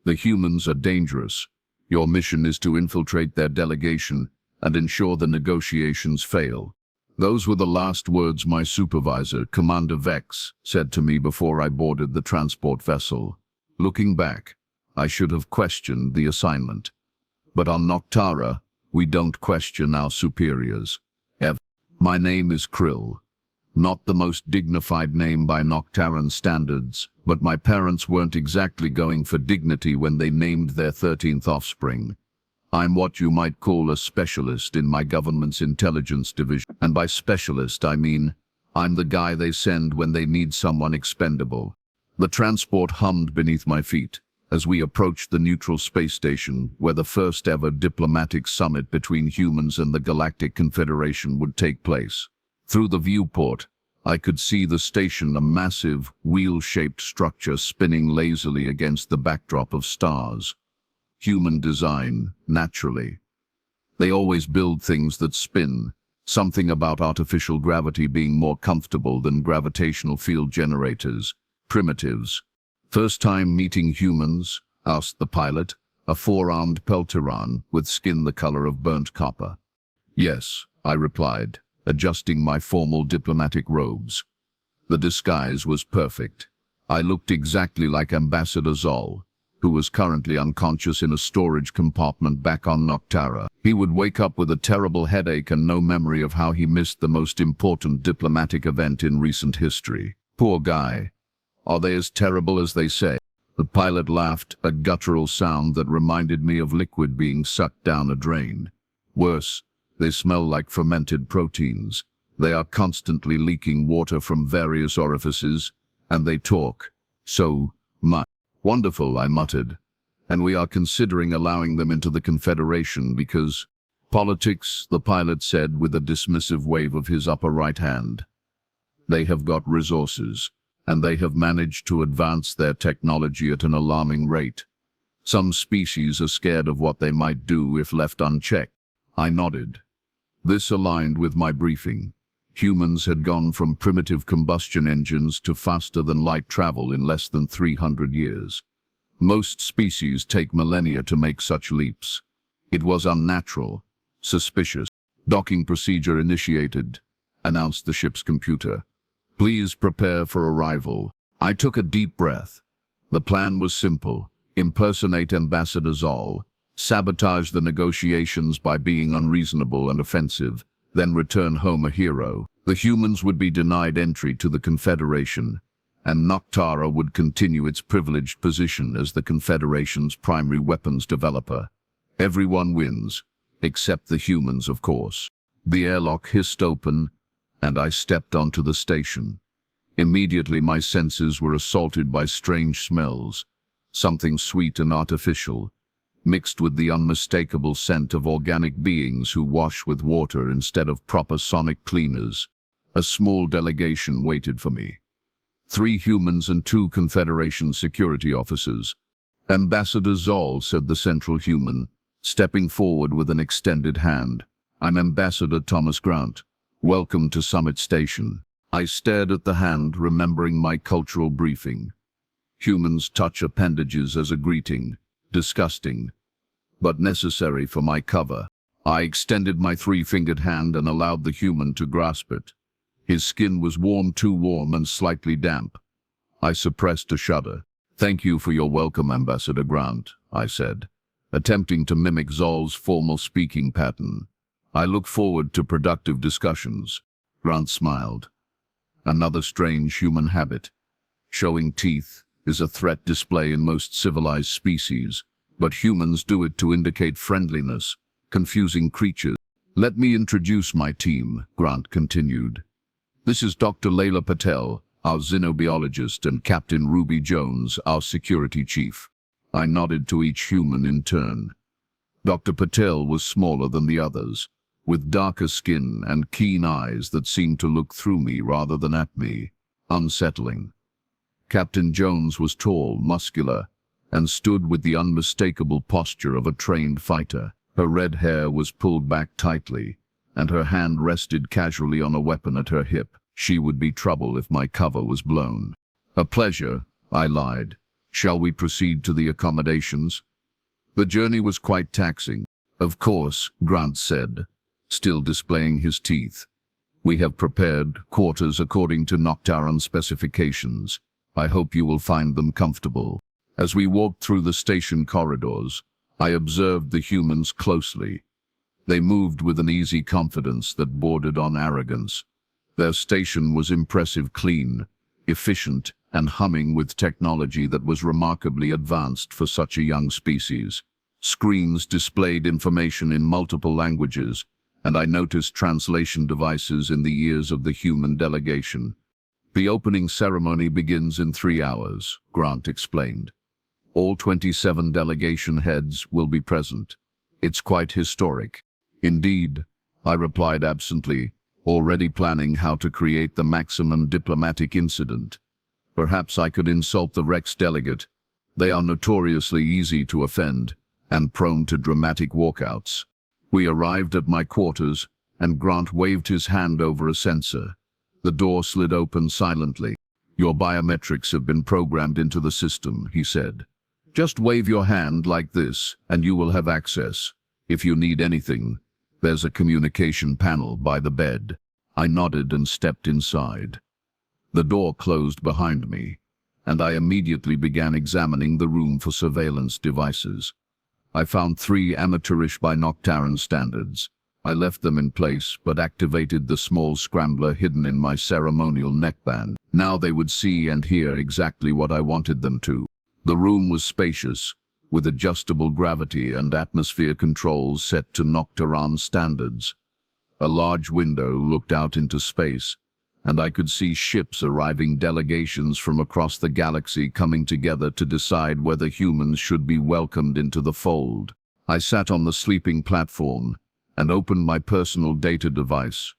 The humans are dangerous. Your mission is to infiltrate their delegation and ensure the negotiations fail. Those were the last words my supervisor, Commander Vex, said to me before I boarded the transport vessel. Looking back, I should have questioned the assignment. But on Noctarra, we don't question our superiors. Ever. My name is Krill. Not the most dignified name by Noctarran standards, but my parents weren't exactly going for dignity when they named their 13th offspring. I'm what you might call a specialist in my government's intelligence division. And by specialist, I mean I'm the guy they send when they need someone expendable. The transport hummed beneath my feet as we approached the neutral space station where the first ever diplomatic summit between humans and the Galactic Confederation would take place. Through the viewport, I could see the station, a massive, wheel-shaped structure spinning lazily against the backdrop of stars. Human design, naturally. They always build things that spin, something about artificial gravity being more comfortable than gravitational field generators. Primitives. First time meeting humans? Asked the pilot, a four-armed Pelteran with skin the color of burnt copper. Yes, I replied, adjusting my formal diplomatic robes. The disguise was perfect. I looked exactly like Ambassador Zoll, who was currently unconscious in a storage compartment back on Noctarra. He would wake up with a terrible headache and no memory of how he missed the most important diplomatic event in recent history. Poor guy. Are they as terrible as they say? The pilot laughed, a guttural sound that reminded me of liquid being sucked down a drain. Worse, they smell like fermented proteins. They are constantly leaking water from various orifices, and they talk so much. Wonderful, I muttered. And we are considering allowing them into the Confederation because politics, the pilot said with a dismissive wave of his upper right hand. They have got resources, and they have managed to advance their technology at an alarming rate. Some species are scared of what they might do if left unchecked. I nodded. This aligned with my briefing. Humans had gone from primitive combustion engines to faster-than-light travel in less than 300 years. Most species take millennia to make such leaps. It was unnatural, suspicious. Docking procedure initiated, announced the ship's computer. Please prepare for arrival. I took a deep breath. The plan was simple. Impersonate Ambassador Zoll, sabotage the negotiations by being unreasonable and offensive, then return home a hero. The humans would be denied entry to the Confederation, and Noctarra would continue its privileged position as the Confederation's primary weapons developer. Everyone wins, except the humans, of course. The airlock hissed open, and I stepped onto the station. Immediately my senses were assaulted by strange smells, something sweet and artificial, mixed with the unmistakable scent of organic beings who wash with water instead of proper sonic cleaners. A small delegation waited for me. 3 humans and 2 Confederation security officers. Ambassador Zoll, said the central human, stepping forward with an extended hand. I'm Ambassador Thomas Grant. Welcome to Summit Station. I stared at the hand, remembering my cultural briefing. Humans touch appendages as a greeting. Disgusting, but necessary for my cover. I extended my 3-fingered hand and allowed the human to grasp it. His skin was warm, too warm and slightly damp. I suppressed a shudder. Thank you for your welcome, Ambassador Grant, I said, attempting to mimic Zoll's formal speaking pattern. I look forward to productive discussions. Grant smiled. Another strange human habit. Showing teeth is a threat display in most civilized species, but humans do it to indicate friendliness, confusing creatures. Let me introduce my team, Grant continued. This is Dr. Layla Patel, our xenobiologist, and Captain Ruby Jones, our security chief. I nodded to each human in turn. Dr. Patel was smaller than the others, with darker skin and keen eyes that seemed to look through me rather than at me. Unsettling. Captain Jones was tall, muscular, and stood with the unmistakable posture of a trained fighter. Her red hair was pulled back tightly, and her hand rested casually on a weapon at her hip. She would be trouble if my cover was blown. A pleasure, I lied, Shall we proceed to the accommodations? The journey was quite taxing. Of course, Grant said, still displaying his teeth. We have prepared quarters according to Noctarran specifications. I hope you will find them comfortable. As we walked through the station corridors, I observed the humans closely. They moved with an easy confidence that bordered on arrogance. Their station was impressive, clean, efficient, and humming with technology that was remarkably advanced for such a young species. Screens displayed information in multiple languages, and I noticed translation devices in the ears of the human delegation. The opening ceremony begins in 3 hours, Grant explained. All 27 delegation heads will be present. It's quite historic. Indeed, I replied absently, already planning how to create the maximum diplomatic incident. Perhaps I could insult the Rex delegate. They are notoriously easy to offend and prone to dramatic walkouts. We arrived at my quarters, and Grant waved his hand over a sensor. The door slid open silently. Your biometrics have been programmed into the system, he said. Just wave your hand like this, and you will have access. If you need anything, there's a communication panel by the bed. I nodded and stepped inside. The door closed behind me, and I immediately began examining the room for surveillance devices. I found 3 amateurish by Noctarran standards. I left them in place, but activated the small scrambler hidden in my ceremonial neckband. Now they would see and hear exactly what I wanted them to. The room was spacious, with adjustable gravity and atmosphere controls set to Noctarran standards. A large window looked out into space, and I could see ships arriving, delegations from across the galaxy coming together to decide whether humans should be welcomed into the fold. I sat on the sleeping platform and opened my personal data device.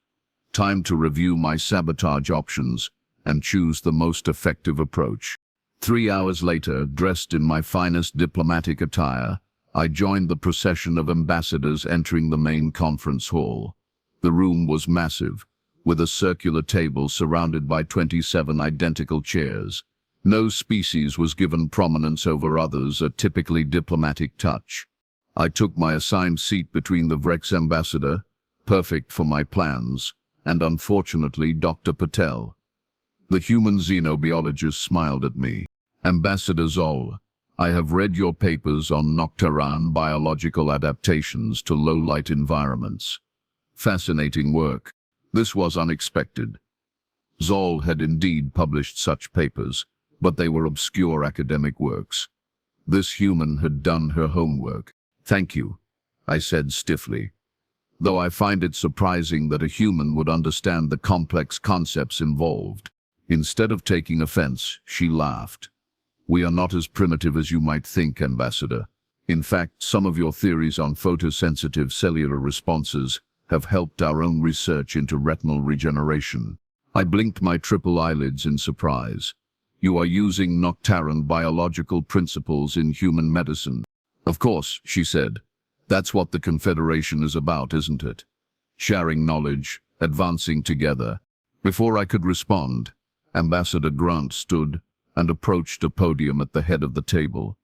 Time to review my sabotage options and choose the most effective approach. 3 hours later, dressed in my finest diplomatic attire, I joined the procession of ambassadors entering the main conference hall. The room was massive, with a circular table surrounded by 27 identical chairs. No species was given prominence over others, a typically diplomatic touch. I took my assigned seat between the Vrex ambassador, perfect for my plans, and unfortunately Dr. Patel. The human xenobiologist smiled at me. Ambassador Zol, I have read your papers on Noctarran biological adaptations to low-light environments. Fascinating work. This was unexpected. Zol had indeed published such papers, but they were obscure academic works. This human had done her homework. Thank you, I said stiffly, though I find it surprising that a human would understand the complex concepts involved. Instead of taking offense, she laughed. We are not as primitive as you might think, Ambassador. In fact, some of your theories on photosensitive cellular responses have helped our own research into retinal regeneration. I blinked my triple eyelids in surprise. You are using Noctarran biological principles in human medicine. Of course, she said. That's what the Confederation is about, isn't it? Sharing knowledge, advancing together. Before I could respond, Ambassador Grant stood and approached a podium at the head of the table.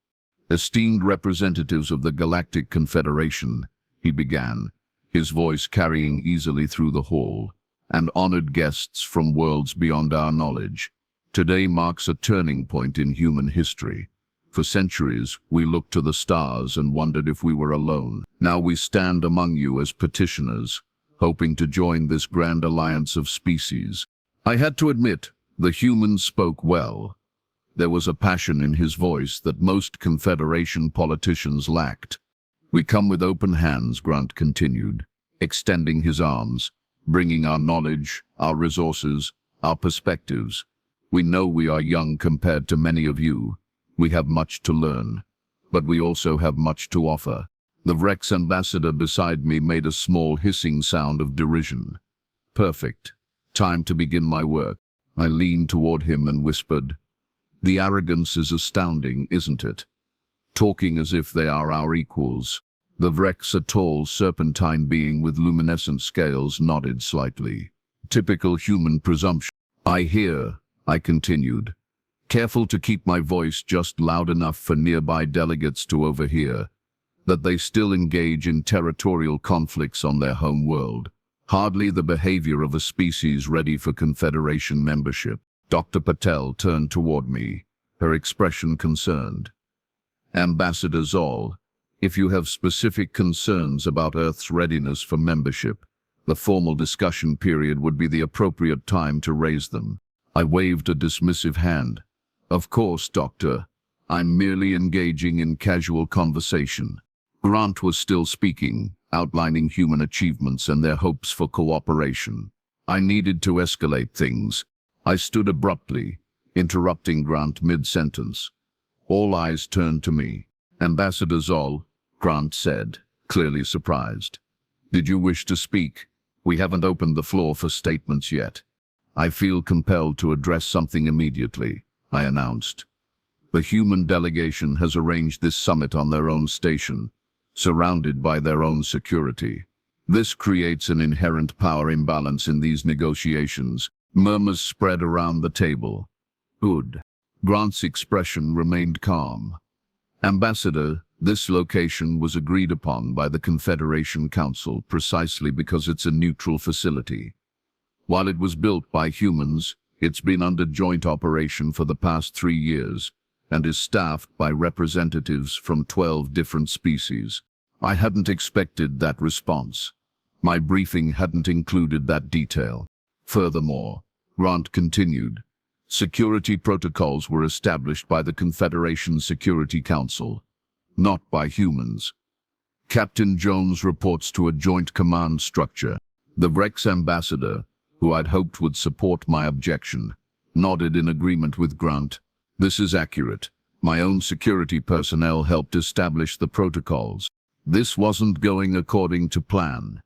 Esteemed representatives of the Galactic Confederation, he began, his voice carrying easily through the hall, and honored guests from worlds beyond our knowledge. Today marks a turning point in human history. For centuries, we looked to the stars and wondered if we were alone. Now we stand among you as petitioners, hoping to join this grand alliance of species. I had to admit, the human spoke well. There was a passion in his voice that most Confederation politicians lacked. We come with open hands, Grant continued, extending his arms, bringing our knowledge, our resources, our perspectives. We know we are young compared to many of you. We have much to learn, but we also have much to offer. The Vrex ambassador beside me made a small hissing sound of derision. Perfect. Time to begin my work. I leaned toward him and whispered, The arrogance is astounding, isn't it? Talking as if they are our equals. The Vrex, a tall, serpentine being with luminescent scales, nodded slightly. Typical human presumption. I hear, I continued. careful to keep my voice just loud enough for nearby delegates to overhear, that they still engage in territorial conflicts on their home world. Hardly the behavior of a species ready for Confederation membership. Dr. Patel turned toward me, her expression concerned. Ambassador Zoll, if you have specific concerns about Earth's readiness for membership, the formal discussion period would be the appropriate time to raise them. I waved a dismissive hand. Of course, Doctor. I'm merely engaging in casual conversation. Grant was still speaking, outlining human achievements and their hopes for cooperation. I needed to escalate things. I stood abruptly, interrupting Grant mid-sentence. All eyes turned to me. Ambassador Zoll, Grant said, clearly surprised. Did you wish to speak? We haven't opened the floor for statements yet. I feel compelled to address something immediately, I announced. The human delegation has arranged this summit on their own station, surrounded by their own security. This creates an inherent power imbalance in these negotiations. Murmurs spread around the table. Good. Grant's expression remained calm. Ambassador, this location was agreed upon by the Confederation Council precisely because it's a neutral facility. While it was built by humans, it's been under joint operation for the past 3 years and is staffed by representatives from 12 different species. I hadn't expected that response. My briefing hadn't included that detail. Furthermore, Grant continued, security protocols were established by the Confederation Security Council, not by humans. Captain Jones reports to a joint command structure. The Rex ambassador, who I'd hoped would support my objection, nodded in agreement with Grant. This is accurate. My own security personnel helped establish the protocols. This wasn't going according to plan.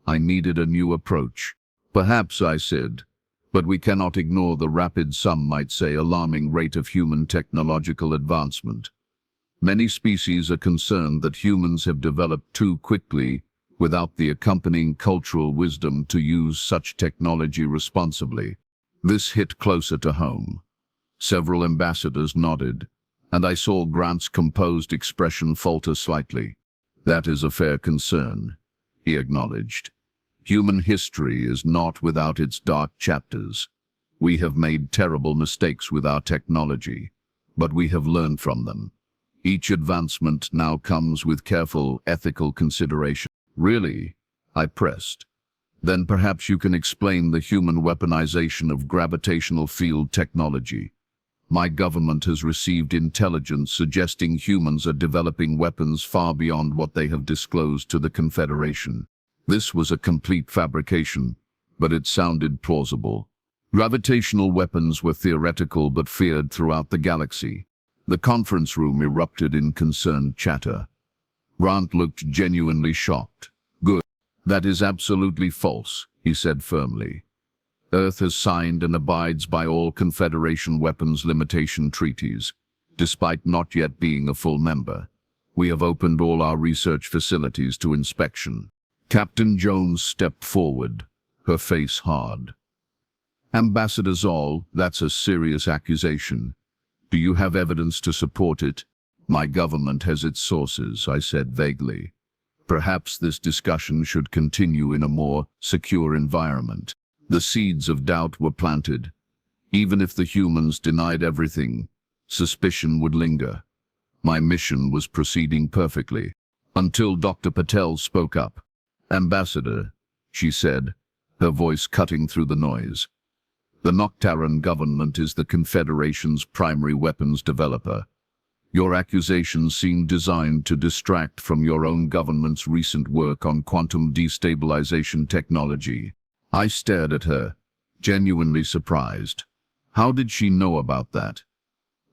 I needed a new approach. Perhaps, I said, but we cannot ignore the rapid, some might say alarming rate of human technological advancement. Many species are concerned that humans have developed too quickly without the accompanying cultural wisdom to use such technology responsibly. This hit closer to home. Several ambassadors nodded, and I saw Grant's composed expression falter slightly. That is a fair concern, he acknowledged. Human history is not without its dark chapters. We have made terrible mistakes with our technology, but we have learned from them. Each advancement now comes with careful ethical consideration. Really? I pressed. Then perhaps you can explain the human weaponization of gravitational field technology. My government has received intelligence suggesting humans are developing weapons far beyond what they have disclosed to the Confederation. This was a complete fabrication, but it sounded plausible. Gravitational weapons were theoretical but feared throughout the galaxy. The conference room erupted in concerned chatter. Grant looked genuinely shocked. Good. That is absolutely false, he said firmly. Earth has signed and abides by all Confederation weapons limitation treaties, despite not yet being a full member. We have opened all our research facilities to inspection. Captain Jones stepped forward, her face hard. Ambassador Zoll, that's a serious accusation. Do you have evidence to support it? My government has its sources, I said vaguely. Perhaps this discussion should continue in a more secure environment. The seeds of doubt were planted. Even if the humans denied everything, suspicion would linger. My mission was proceeding perfectly, until Dr. Patel spoke up. Ambassador, she said, her voice cutting through the noise. The Noctarran government is the Confederation's primary weapons developer. Your accusations seem designed to distract from your own government's recent work on quantum destabilization technology. I stared at her, genuinely surprised. How did she know about that?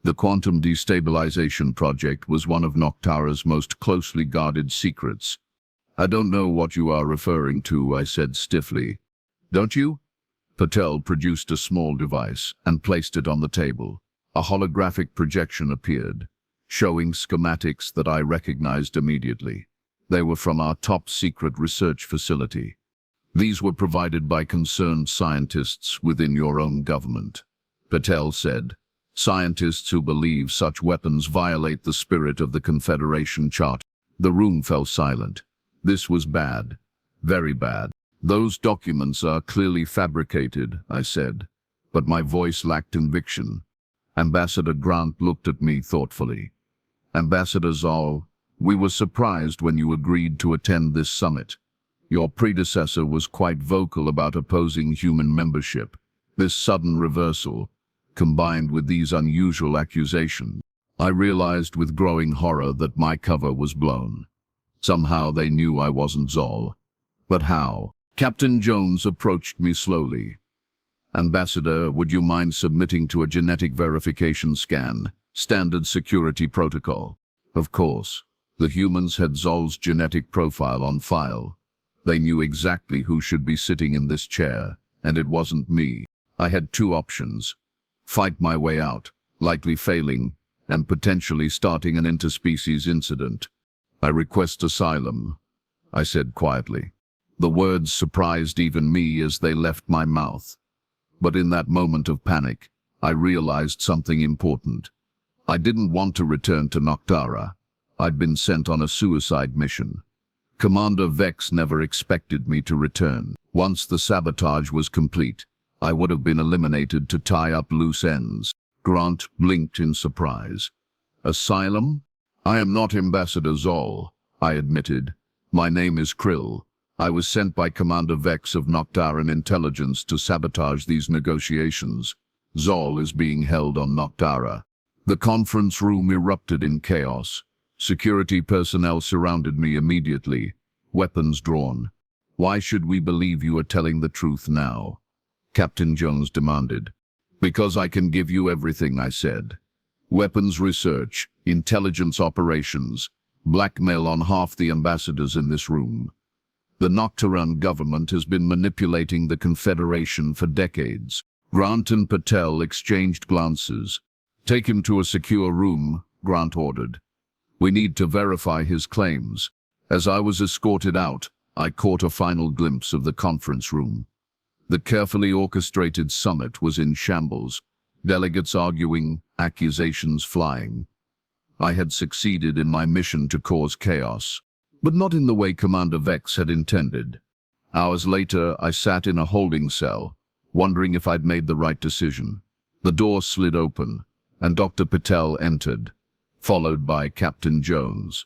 The quantum destabilization project was one of Noctarra's most closely guarded secrets. I don't know what you are referring to, I said stiffly. Don't you? Patel produced a small device and placed it on the table. A holographic projection appeared, showing schematics that I recognized immediately. They were from our top-secret research facility. These were provided by concerned scientists within your own government, Patel said, Scientists who believe such weapons violate the spirit of the Confederation Charter. The room fell silent. This was bad. Very bad. Those documents are clearly fabricated, I said, but my voice lacked conviction. Ambassador Grant looked at me thoughtfully. Ambassador Zoll, we were surprised when you agreed to attend this summit. Your predecessor was quite vocal about opposing human membership. This sudden reversal, combined with these unusual accusations, I realized with growing horror that my cover was blown. Somehow they knew I wasn't Zoll. But how? Captain Jones approached me slowly. Ambassador, would you mind submitting to a genetic verification scan? Standard security protocol. Of course. The humans had Zoll's genetic profile on file. They knew exactly who should be sitting in this chair, and it wasn't me. I had two options. Fight my way out, likely failing, and potentially starting an interspecies incident. I request asylum, I said quietly. The words surprised even me as they left my mouth. But in that moment of panic, I realized something important. I didn't want to return to Noctarra. I'd been sent on a suicide mission. Commander Vex never expected me to return. Once the sabotage was complete, I would have been eliminated to tie up loose ends. Grant blinked in surprise. Asylum? I am not Ambassador Zoll, I admitted. My name is Krill. I was sent by Commander Vex of Noctarran intelligence to sabotage these negotiations. Zoll is being held on Noctarra. The conference room erupted in chaos. Security personnel surrounded me immediately, weapons drawn. Why should we believe you are telling the truth now? Captain Jones demanded. Because I can give you everything, I said. Weapons research, intelligence operations, blackmail on half the ambassadors in this room. The Noctarran government has been manipulating the Confederation for decades. Grant and Patel exchanged glances. Take him to a secure room, Grant ordered. We need to verify his claims. As I was escorted out, I caught a final glimpse of the conference room. The carefully orchestrated summit was in shambles, delegates arguing, accusations flying. I had succeeded in my mission to cause chaos, but not in the way Commander Vex had intended. Hours later, I sat in a holding cell, wondering if I'd made the right decision. The door slid open, and Dr. Patel entered, followed by Captain Jones.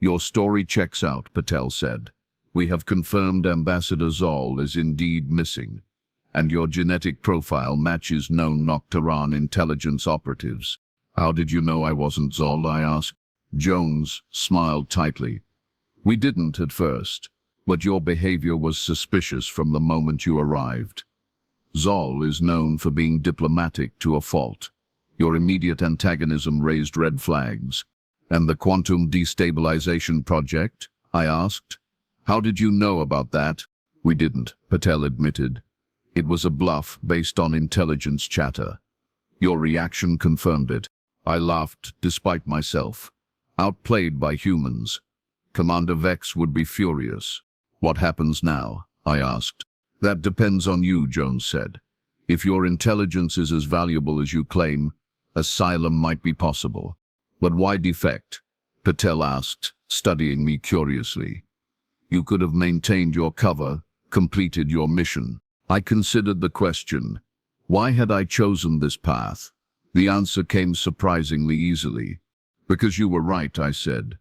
Your story checks out, Patel said. We have confirmed Ambassador Zoll is indeed missing, and your genetic profile matches known Noctarran intelligence operatives. How did you know I wasn't Zoll, I asked. Jones smiled tightly. We didn't at first, but your behavior was suspicious from the moment you arrived. Zoll is known for being diplomatic to a fault. Your immediate antagonism raised red flags. And the quantum destabilization project? I asked. How did you know about that? We didn't, Patel admitted. It was a bluff based on intelligence chatter. Your reaction confirmed it. I laughed despite myself. Outplayed by humans. Commander Vex would be furious. What happens now? I asked. That depends on you, Jones said. If your intelligence is as valuable as you claim, asylum might be possible. But why defect? Patel asked, studying me curiously. You could have maintained your cover, completed your mission. I considered the question. Why had I chosen this path? The answer came surprisingly easily. Because you were right, I said.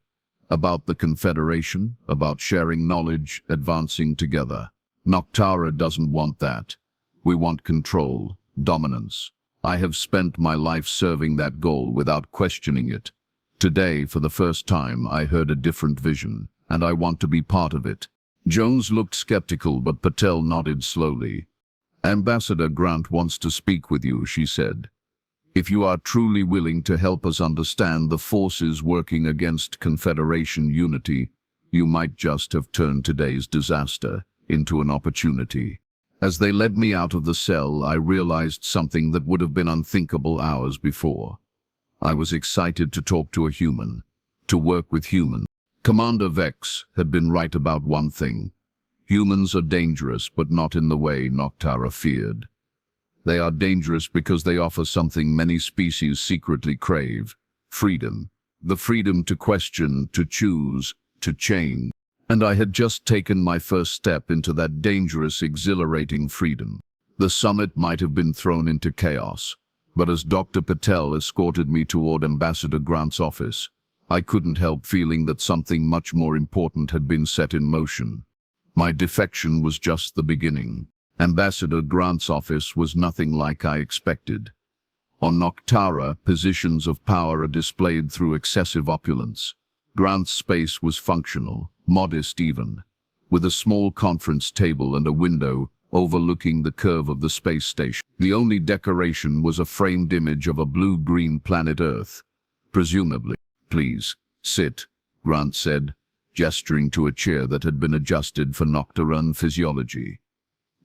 About the Confederation, about sharing knowledge, advancing together. Noctarra doesn't want that. We want control, dominance. I have spent my life serving that goal without questioning it. Today, for the first time, I heard a different vision, and I want to be part of it. Jones looked skeptical, but Patel nodded slowly. Ambassador Grant wants to speak with you, she said. If you are truly willing to help us understand the forces working against Confederation unity, you might just have turned today's disaster into an opportunity. As they led me out of the cell, I realized something that would have been unthinkable hours before. I was excited to talk to a human, to work with humans. Commander Vex had been right about one thing. Humans are dangerous, but not in the way Noctarra feared. They are dangerous because they offer something many species secretly crave: freedom. The freedom to question, to choose, to change. And I had just taken my first step into that dangerous, exhilarating freedom. The summit might have been thrown into chaos, but as Dr. Patel escorted me toward Ambassador Grant's office, I couldn't help feeling that something much more important had been set in motion. My defection was just the beginning. Ambassador Grant's office was nothing like I expected. On Noctarra, positions of power are displayed through excessive opulence. Grant's space was functional, modest even, with a small conference table and a window overlooking the curve of the space station. The only decoration was a framed image of a blue-green planet Earth, presumably. "Please, sit," Grant said, gesturing to a chair that had been adjusted for Noctarran physiology.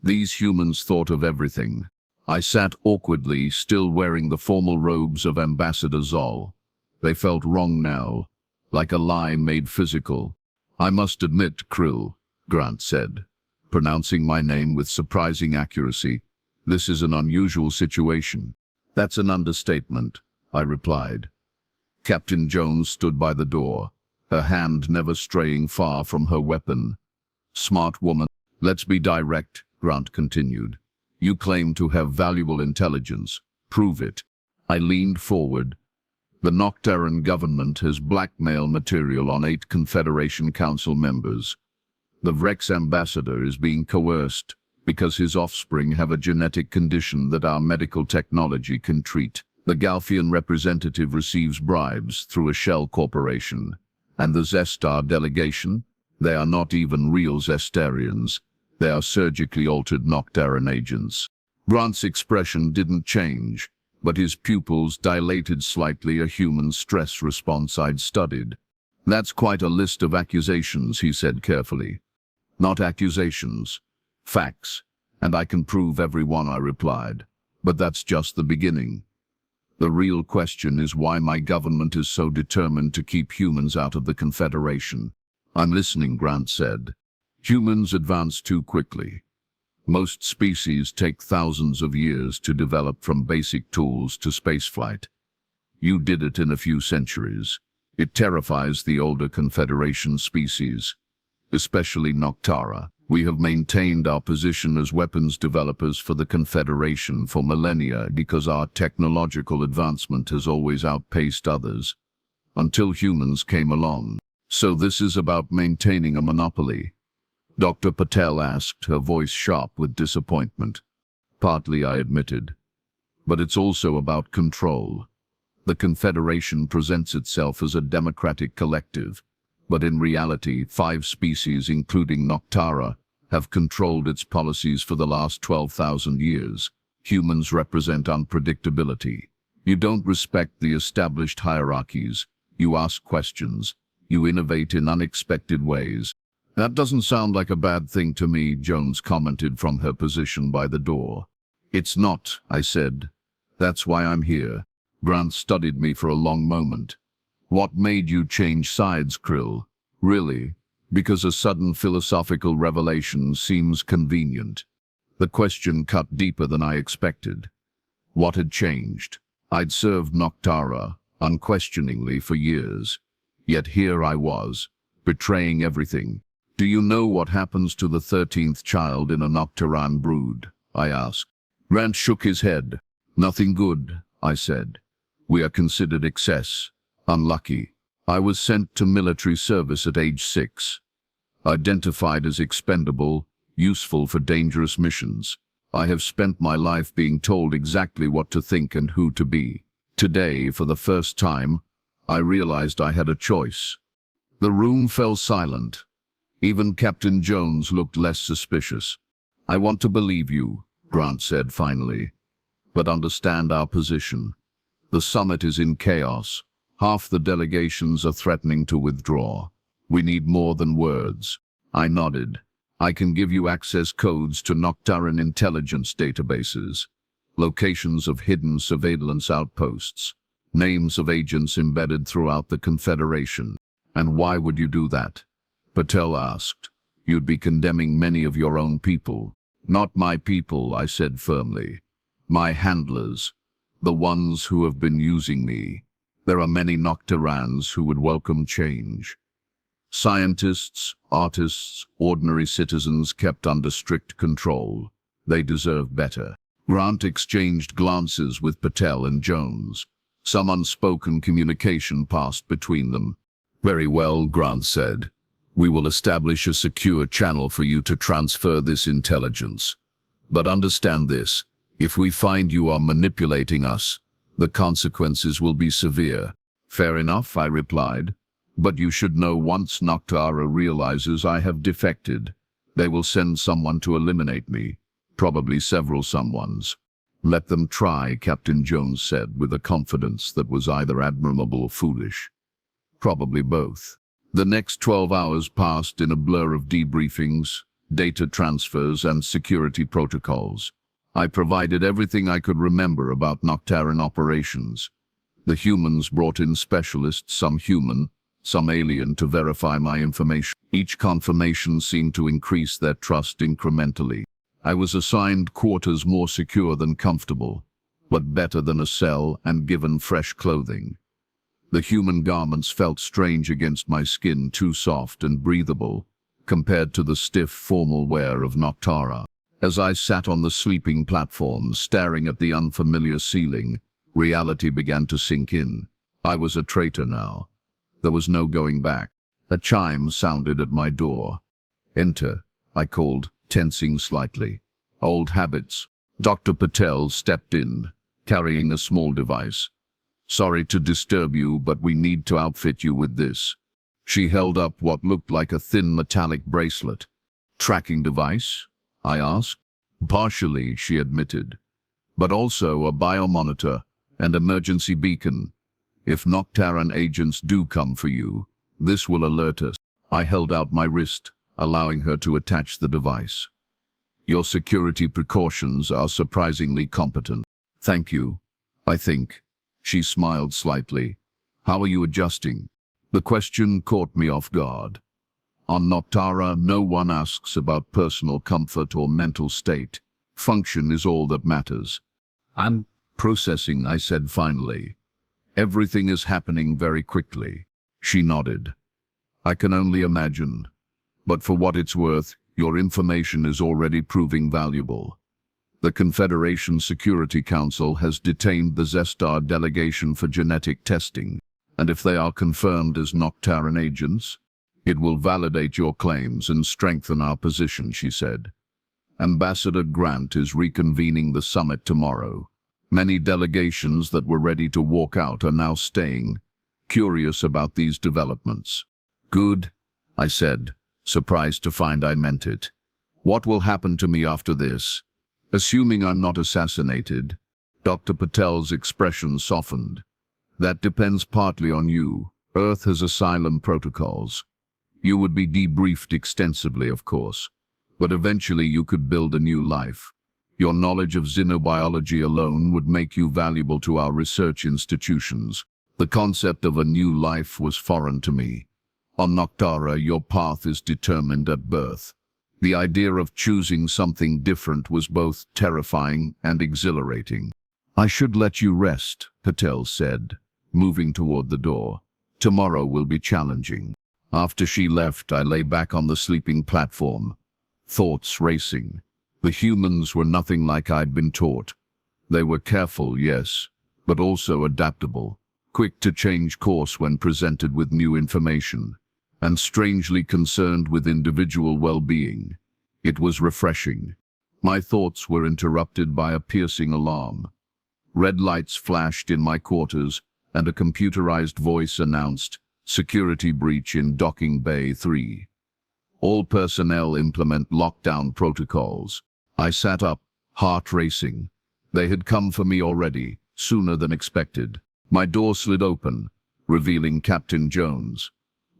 These humans thought of everything. I sat awkwardly, still wearing the formal robes of Ambassador Zoll. They felt wrong now, like a lie made physical. "I must admit, Krill," Grant said, pronouncing my name with surprising accuracy, "this is an unusual situation." "That's an understatement," I replied. Captain Jones stood by the door, her hand never straying far from her weapon. "Smart woman." "Let's be direct," Grant continued. "You claim to have valuable intelligence. Prove it." I leaned forward. "The Noctarran government has blackmail material on 8 Confederation Council members. The Vrex ambassador is being coerced because his offspring have a genetic condition that our medical technology can treat. The Galfian representative receives bribes through a shell corporation. And the Zestar delegation? They are not even real Zestarians. They are surgically altered Noctarran agents." Grant's expression didn't change, but his pupils dilated slightly, a human stress response I'd studied. "That's quite a list of accusations," he said carefully. "Not accusations. Facts. And I can prove every one," I replied. "But that's just the beginning. The real question is why my government is so determined to keep humans out of the Confederation." "I'm listening," Grant said. "Humans advance too quickly. Most species take thousands of years to develop, from basic tools to spaceflight. You did it in a few centuries. It terrifies the older Confederation species, especially Noctarra. We have maintained our position as weapons developers for the Confederation for millennia because our technological advancement has always outpaced others, until humans came along. So this is about maintaining a monopoly?" Dr. Patel asked, her voice sharp with disappointment. "Partly," I admitted. "But it's also about control. The Confederation presents itself as a democratic collective, but in reality, 5 species, including Noctarra, have controlled its policies for the last 12,000 years. Humans represent unpredictability. You don't respect the established hierarchies. You ask questions. You innovate in unexpected ways." "That doesn't sound like a bad thing to me," Jones commented from her position by the door. "It's not," I said. "That's why I'm here." Grant studied me for a long moment. "What made you change sides, Krill? Really? Because a sudden philosophical revelation seems convenient." The question cut deeper than I expected. What had changed? I'd served Noctarra unquestioningly for years. Yet here I was, betraying everything. "Do you know what happens to the 13th child in a Noctarran brood?" I asked. Grant shook his head. "Nothing good," I said. "We are considered excess. Unlucky. I was sent to military service at age 6. Identified as expendable, useful for dangerous missions. I have spent my life being told exactly what to think and who to be. Today, for the first time, I realized I had a choice." The room fell silent. Even Captain Jones looked less suspicious. "I want to believe you," Grant said finally, "but understand our position. The summit is in chaos. Half the delegations are threatening to withdraw. We need more than words." I nodded. "I can give you access codes to Noctarran intelligence databases, locations of hidden surveillance outposts, names of agents embedded throughout the Confederation." "And why would you do that?" Patel asked. "You'd be condemning many of your own people." "Not my people," I said firmly. My handlers, the ones who have been using me. There are many Noctarrans who would welcome change. Scientists, artists, ordinary citizens kept under strict control. They deserve better. Grant exchanged glances with Patel and Jones. Some unspoken communication passed between them. "Very well," Grant said. "We will establish a secure channel for you to transfer this intelligence. But understand this, if we find you are manipulating us, the consequences will be severe." "Fair enough," I replied. "But you should know once Noctarra realizes I have defected, they will send someone to eliminate me, probably several someones." "Let them try," Captain Jones said with a confidence that was either admirable or foolish. Probably both. The next 12 hours passed in a blur of debriefings, data transfers, and security protocols. I provided everything I could remember about Noctarran operations. The humans brought in specialists, some human, some alien, to verify my information. Each confirmation seemed to increase their trust incrementally. I was assigned quarters more secure than comfortable, but better than a cell, and given fresh clothing. The human garments felt strange against my skin, too soft and breathable, compared to the stiff, formal wear of Noctarra. As I sat on the sleeping platform, staring at the unfamiliar ceiling, reality began to sink in. I was a traitor now. There was no going back. A chime sounded at my door. "Enter," I called, tensing slightly. "Old habits." Dr. Patel stepped in, carrying a small device. "Sorry to disturb you, but we need to outfit you with this." She held up what looked like a thin metallic bracelet. "Tracking device?" I asked. "Partially," she admitted, "but also a biomonitor and emergency beacon. If Noctarran agents do come for you, this will alert us." I held out my wrist, allowing her to attach the device. "Your security precautions are surprisingly competent." "Thank you, I think." She smiled slightly. "How are you adjusting?" The question caught me off guard. On Noctarra, no one asks about personal comfort or mental state. Function is all that matters. "I'm processing," I said finally. "Everything is happening very quickly." She nodded. "I can only imagine. But for what it's worth, your information is already proving valuable. The Confederation Security Council has detained the Zestar delegation for genetic testing, and if they are confirmed as Noctarran agents, it will validate your claims and strengthen our position," she said. "Ambassador Grant is reconvening the summit tomorrow. Many delegations that were ready to walk out are now staying, curious about these developments." "Good," I said, surprised to find I meant it. "What will happen to me after this?" "Assuming I'm not assassinated." Dr. Patel's expression softened. "That depends partly on you. Earth has asylum protocols. You would be debriefed extensively, of course, but eventually you could build a new life. Your knowledge of xenobiology alone would make you valuable to our research institutions." The concept of a new life was foreign to me. On Noctarra, your path is determined at birth. The idea of choosing something different was both terrifying and exhilarating. "I should let you rest," Patel said, moving toward the door. "Tomorrow will be challenging." After she left, I lay back on the sleeping platform, thoughts racing. The humans were nothing like I'd been taught. They were careful, yes, but also adaptable, quick to change course when presented with new information, and strangely concerned with individual well-being. It was refreshing. My thoughts were interrupted by a piercing alarm. Red lights flashed in my quarters, and a computerized voice announced, "Security breach in Docking Bay 3. All personnel implement lockdown protocols." I sat up, heart racing. They had come for me already, sooner than expected. My door slid open, revealing Captain Jones.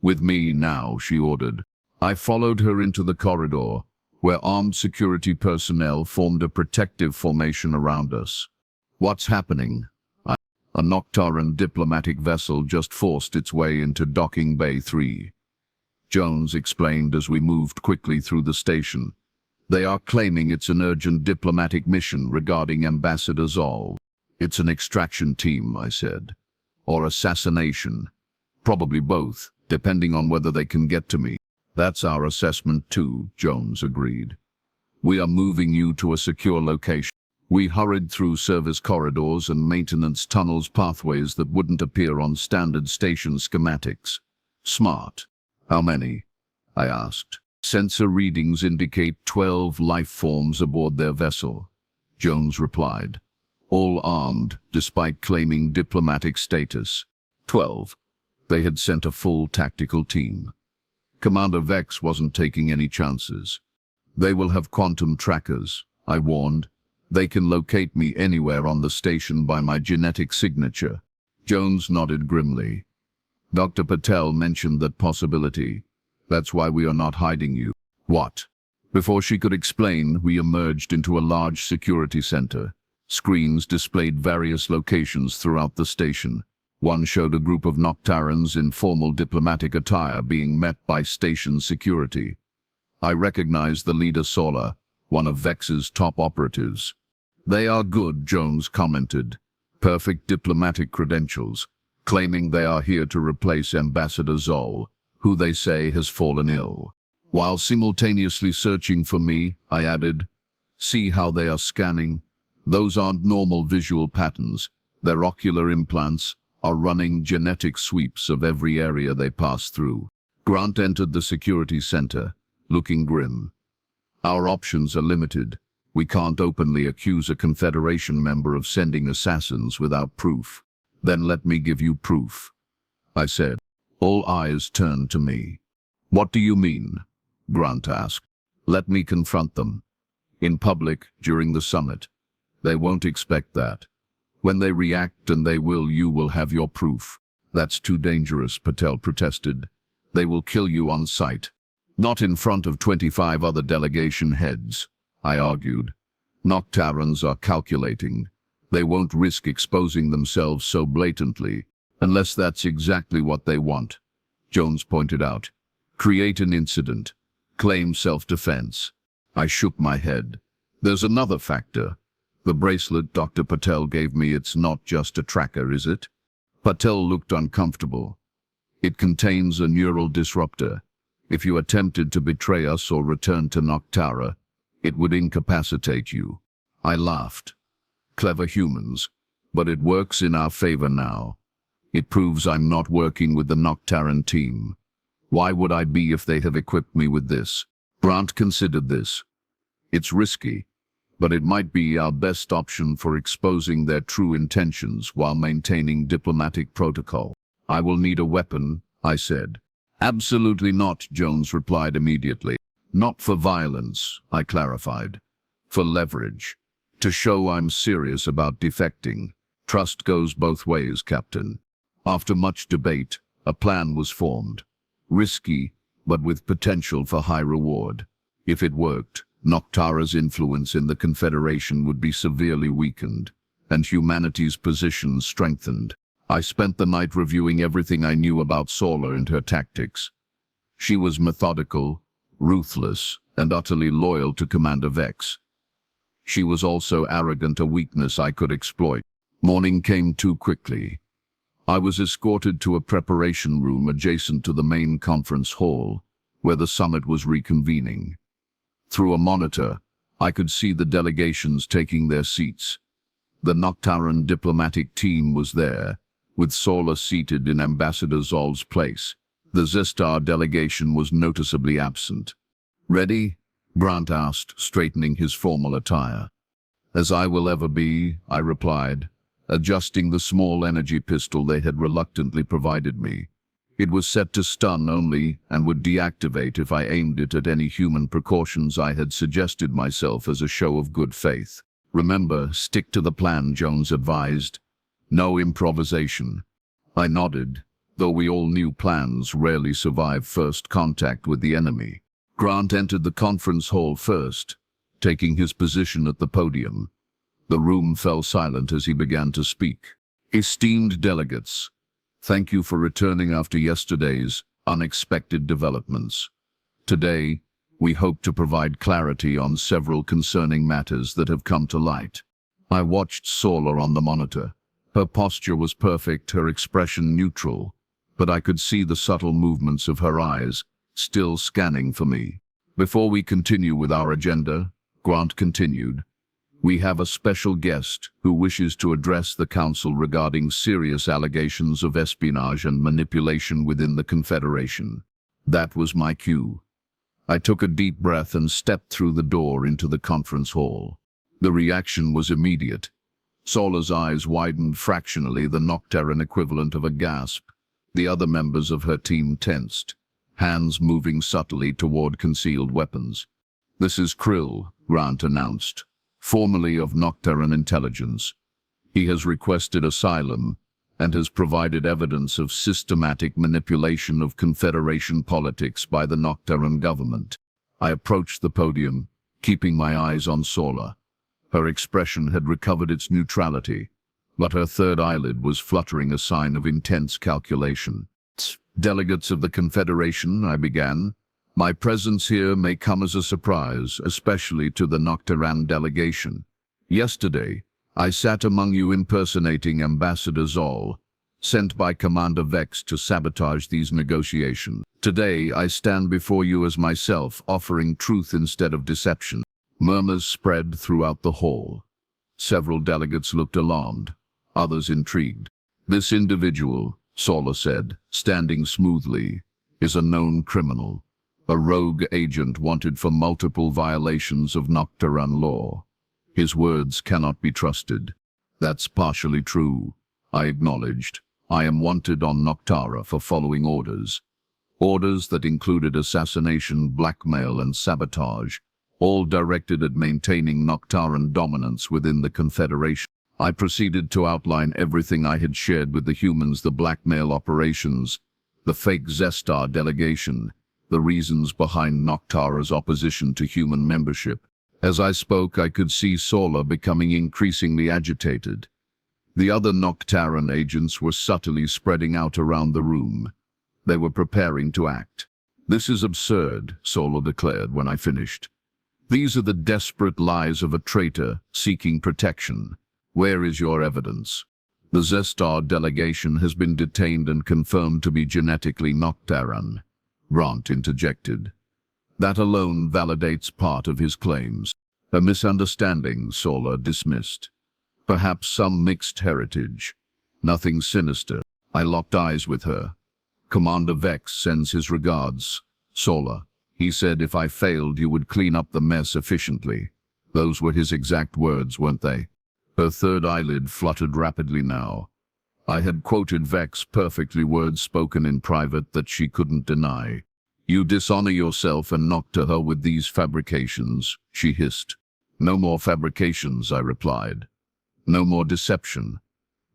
"With me now," she ordered. I followed her into the corridor, where armed security personnel formed a protective formation around us. "What's happening?" A Noctarran diplomatic vessel just forced its way into Docking Bay 3. Jones explained as we moved quickly through the station. They are claiming it's an urgent diplomatic mission regarding Ambassador Zoll. It's an extraction team, I said. Or assassination. Probably both, depending on whether they can get to me. That's our assessment too, Jones agreed. We are moving you to a secure location. We hurried through service corridors and maintenance tunnels pathways that wouldn't appear on standard station schematics. Smart. How many? I asked. Sensor readings indicate 12 life forms aboard their vessel, Jones replied. All armed, despite claiming diplomatic status. 12. They had sent a full tactical team. Commander Vex wasn't taking any chances. They will have quantum trackers, I warned. They can locate me anywhere on the station by my genetic signature. Jones nodded grimly. Dr. Patel mentioned that possibility. That's why we are not hiding you. What? Before she could explain, we emerged into a large security center. Screens displayed various locations throughout the station. One showed a group of Noctarrans in formal diplomatic attire being met by station security. I recognized the leader Sorla, one of Vex's top operatives. They are good, Jones commented. Perfect diplomatic credentials, claiming they are here to replace Ambassador Zoll, who they say has fallen ill. While simultaneously searching for me, I added, see how they are scanning? Those aren't normal visual patterns. Their ocular implants are running genetic sweeps of every area they pass through. Grant entered the security center, looking grim. Our options are limited. We can't openly accuse a Confederation member of sending assassins without proof. Then let me give you proof, I said. All eyes turned to me. What do you mean? Grant asked. Let me confront them. In public, during the summit. They won't expect that. When they react, and they will, you will have your proof. That's too dangerous, Patel protested. They will kill you on sight. Not in front of 25 other delegation heads, I argued. Noctarrans are calculating. They won't risk exposing themselves so blatantly, unless that's exactly what they want. Jones pointed out. Create an incident. Claim self-defense. I shook my head. There's another factor. The bracelet Dr. Patel gave me, it's not just a tracker, is it? Patel looked uncomfortable. It contains a neural disruptor. If you attempted to betray us or return to Noctarra, it would incapacitate you. I laughed. Clever humans. But it works in our favor now. It proves I'm not working with the Noctarran team. Why would I be if they have equipped me with this? Grant considered this. It's risky, but it might be our best option for exposing their true intentions while maintaining diplomatic protocol. I will need a weapon, I said. Absolutely not, Jones replied immediately. Not for violence, I clarified. For leverage. To show I'm serious about defecting. Trust goes both ways, Captain. After much debate, a plan was formed. Risky, but with potential for high reward. If it worked, Noctarra's influence in the Confederation would be severely weakened, and humanity's position strengthened. I spent the night reviewing everything I knew about Sorla and her tactics. She was methodical, ruthless, and utterly loyal to Commander Vex. She was also arrogant, a weakness I could exploit. Morning came too quickly. I was escorted to a preparation room adjacent to the main conference hall, where the summit was reconvening. Through a monitor, I could see the delegations taking their seats. The Noctarran diplomatic team was there, with Sorla seated in Ambassador Zoll's place. The Zestar delegation was noticeably absent. Ready? Grant asked, straightening his formal attire. As I will ever be, I replied, adjusting the small energy pistol they had reluctantly provided me. It was set to stun only and would deactivate if I aimed it at any human precautions I had suggested myself as a show of good faith. Remember, stick to the plan, Jones advised. No improvisation. I nodded, though we all knew plans rarely survive first contact with the enemy. Grant entered the conference hall first, taking his position at the podium. The room fell silent as he began to speak. Esteemed delegates, thank you for returning after yesterday's unexpected developments. Today, We hope to provide clarity on several concerning matters that have come to light. I watched Sorla on the monitor. Her posture was perfect, her expression neutral, but I could see the subtle movements of her eyes, still scanning for me. Before we continue with our agenda, Grant continued, we have a special guest who wishes to address the Council regarding serious allegations of espionage and manipulation within the Confederation. That was my cue. I took a deep breath and stepped through the door into the conference hall. The reaction was immediate. Sorla's eyes widened fractionally, the Noctarran equivalent of a gasp. The other members of her team tensed, hands moving subtly toward concealed weapons. This is Krill, Grant announced, formerly of Noctarran intelligence. He has requested asylum and has provided evidence of systematic manipulation of Confederation politics by the Noctarran government. I approached the podium, keeping my eyes on Sorla. Her expression had recovered its neutrality, but her third eyelid was fluttering, a sign of intense calculation. Delegates of the Confederation, I began. My presence here may come as a surprise, especially to the Noctarran delegation. Yesterday, I sat among you impersonating Ambassador Zoll, sent by Commander Vex to sabotage these negotiations. Today, I stand before you as myself, offering truth instead of deception. Murmurs spread throughout the hall. Several delegates looked alarmed, others intrigued. This individual, Sorla said, standing smoothly, is a known criminal, a rogue agent wanted for multiple violations of Noctarran law. His words cannot be trusted. That's partially true, I acknowledged. I am wanted on Noctarra for following orders. Orders that included assassination, blackmail, and sabotage, all directed at maintaining Noctarran dominance within the Confederation. I proceeded to outline everything I had shared with the humans, the blackmail operations, the fake Zestar delegation, the reasons behind Noctarra's opposition to human membership. As I spoke, I could see Sorla becoming increasingly agitated. The other Noctarran agents were subtly spreading out around the room. They were preparing to act. This is absurd, Sorla declared when I finished. These are the desperate lies of a traitor seeking protection. Where is your evidence? The Zestar delegation has been detained and confirmed to be genetically Noctarran, Grant interjected. That alone validates part of his claims. A misunderstanding, Sorla dismissed. Perhaps some mixed heritage. Nothing sinister. I locked eyes with her. Commander Vex sends his regards. Sorla, he said if I failed you would clean up the mess efficiently. Those were his exact words, weren't they? Her third eyelid fluttered rapidly now. I had quoted Vex perfectly, words spoken in private that she couldn't deny. You dishonor yourself and Noctarra with these fabrications, she hissed. No more fabrications, I replied. No more deception.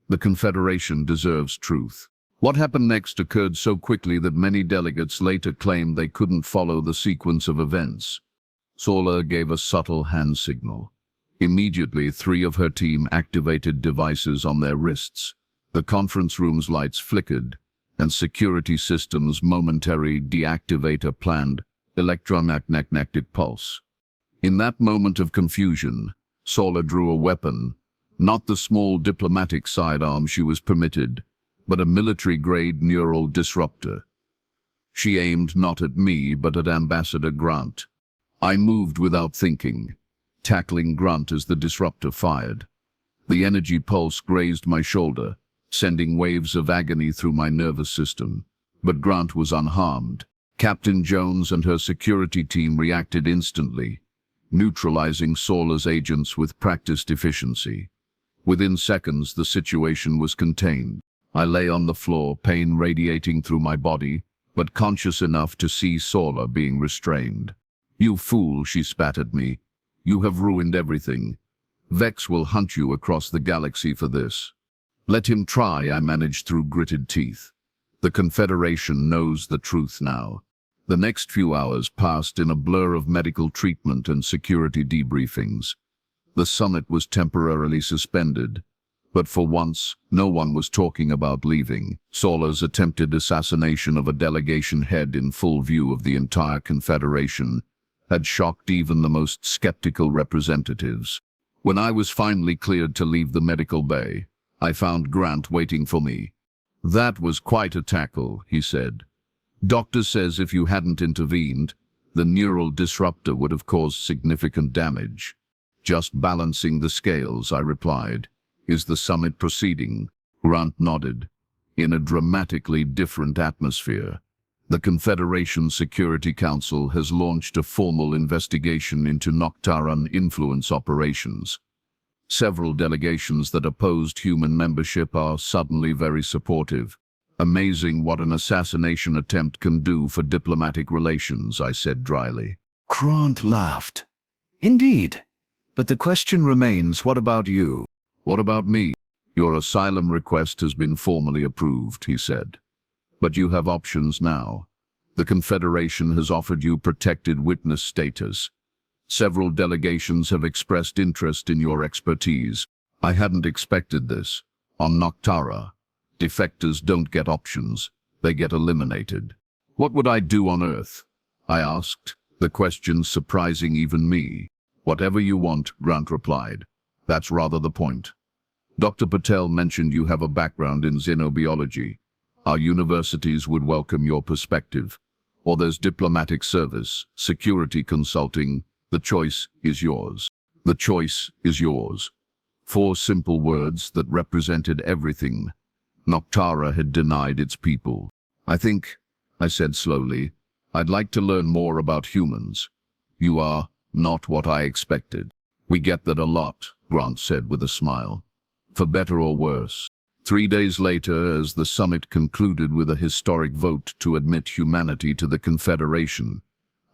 The Confederation deserves truth. What happened next occurred so quickly that many delegates later claimed they couldn't follow the sequence of events. Sorla gave a subtle hand signal. Immediately, 3 of her team activated devices on their wrists. The conference room's lights flickered, and security systems momentary deactivator planned electromagnetic pulse. In that moment of confusion, Sorla drew a weapon, not the small diplomatic sidearm she was permitted, but a military-grade neural disruptor. She aimed not at me, but at Ambassador Grant. I moved without thinking, tackling Grant as the disruptor fired. The energy pulse grazed my shoulder, sending waves of agony through my nervous system. But Grant was unharmed. Captain Jones and her security team reacted instantly, neutralizing Sorla's agents with practiced efficiency. Within seconds, the situation was contained. I lay on the floor, pain radiating through my body, but conscious enough to see Sorla being restrained. You fool, she spat at me. You have ruined everything. Vex will hunt you across the galaxy for this. Let him try, I managed through gritted teeth. The Confederation knows the truth now. The next few hours passed in a blur of medical treatment and security debriefings. The summit was temporarily suspended, but for once, no one was talking about leaving. Sorla's attempted assassination of a delegation head in full view of the entire Confederation had shocked even the most skeptical representatives. When I was finally cleared to leave the medical bay, I found Grant waiting for me. "That was quite a tackle," he said. "Doctor says if you hadn't intervened, the neural disruptor would have caused significant damage." "Just balancing the scales," I replied. "Is the summit proceeding?" Grant nodded. "In a dramatically different atmosphere. The Confederation Security Council has launched a formal investigation into Noctarran influence operations. Several delegations that opposed human membership are suddenly very supportive. Amazing what an assassination attempt can do for diplomatic relations," I said dryly. Grant laughed. "Indeed. But the question remains, what about you?" "What about me? Your asylum request has been formally approved," he said. "But you have options now. The Confederation has offered you protected witness status. Several delegations have expressed interest in your expertise. I hadn't expected this. On Noctarra, defectors don't get options. They get eliminated." "What would I do on Earth?" I asked, the question surprising even me. "Whatever you want," Grant replied. "That's rather the point. Dr. Patel mentioned you have a background in xenobiology. Our universities would welcome your perspective. Or there's diplomatic service, security consulting. The choice is yours." The choice is yours. 4 simple words that represented everything. Noctarra had denied its people. I think," I said slowly, "I'd like to learn more about humans. You are not what I expected." "We get that a lot," Grant said with a smile. "For better or worse." 3 days later, as the summit concluded with a historic vote to admit humanity to the Confederation,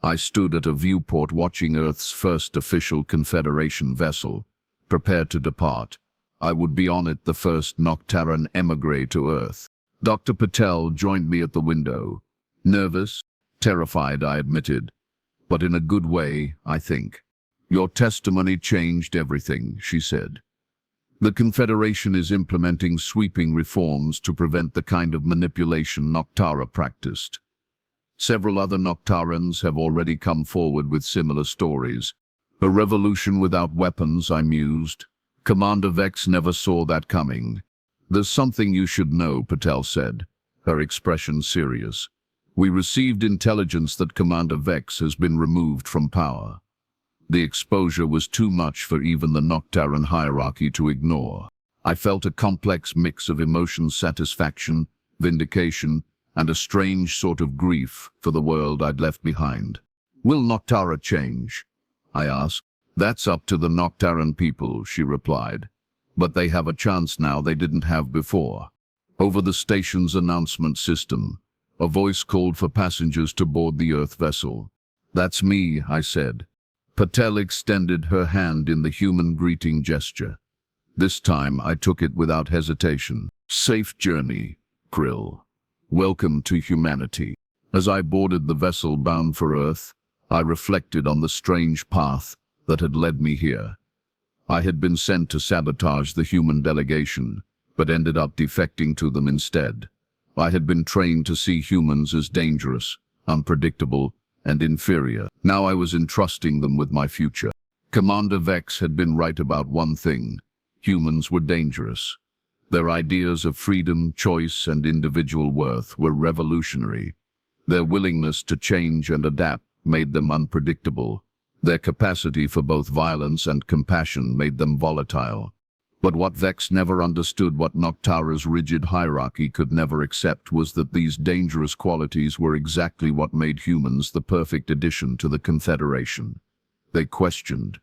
I stood at a viewport watching Earth's first official Confederation vessel, prepared to depart. I would be on it, the first Noctarran emigre to Earth. Dr. Patel joined me at the window. "Nervous, terrified," I admitted, "but in a good way, I think." "Your testimony changed everything," she said. "The Confederation is implementing sweeping reforms to prevent the kind of manipulation Noctarra practiced. Several other Noctarrans have already come forward with similar stories. A revolution without weapons," I mused. "Commander Vex never saw that coming." "There's something you should know," Patel said, her expression serious. "We received intelligence that Commander Vex has been removed from power. The exposure was too much for even the Noctarran hierarchy to ignore. I felt a complex mix of emotion, satisfaction, vindication, and a strange sort of grief for the world I'd left behind. "Will Noctarra change?" I asked. "That's up to the Noctarran people," she replied. "But they have a chance now they didn't have before." Over the station's announcement system, a voice called for passengers to board the Earth vessel. "That's me," I said. Patel extended her hand in the human greeting gesture. This time I took it without hesitation. "Safe journey, Krill. Welcome to humanity." As I boarded the vessel bound for Earth, I reflected on the strange path that had led me here. I had been sent to sabotage the human delegation, but ended up defecting to them instead. I had been trained to see humans as dangerous, unpredictable, and inferior. Now I was entrusting them with my future. Commander Vex had been right about one thing. Humans were dangerous. Their ideas of freedom, choice, and individual worth were revolutionary. Their willingness to change and adapt made them unpredictable. Their capacity for both violence and compassion made them volatile. But what Vex never understood, what Noctarra's rigid hierarchy could never accept, was that these dangerous qualities were exactly what made humans the perfect addition to the Confederation. They questioned,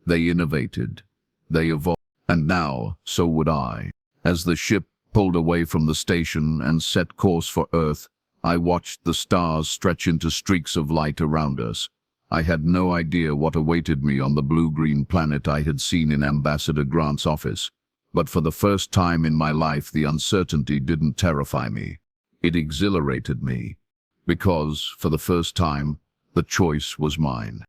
they innovated, they evolved, and now, so would I. As the ship pulled away from the station and set course for Earth, I watched the stars stretch into streaks of light around us. I had no idea what awaited me on the blue-green planet I had seen in Ambassador Grant's office. But for the first time in my life, the uncertainty didn't terrify me. It exhilarated me. Because, for the first time, the choice was mine.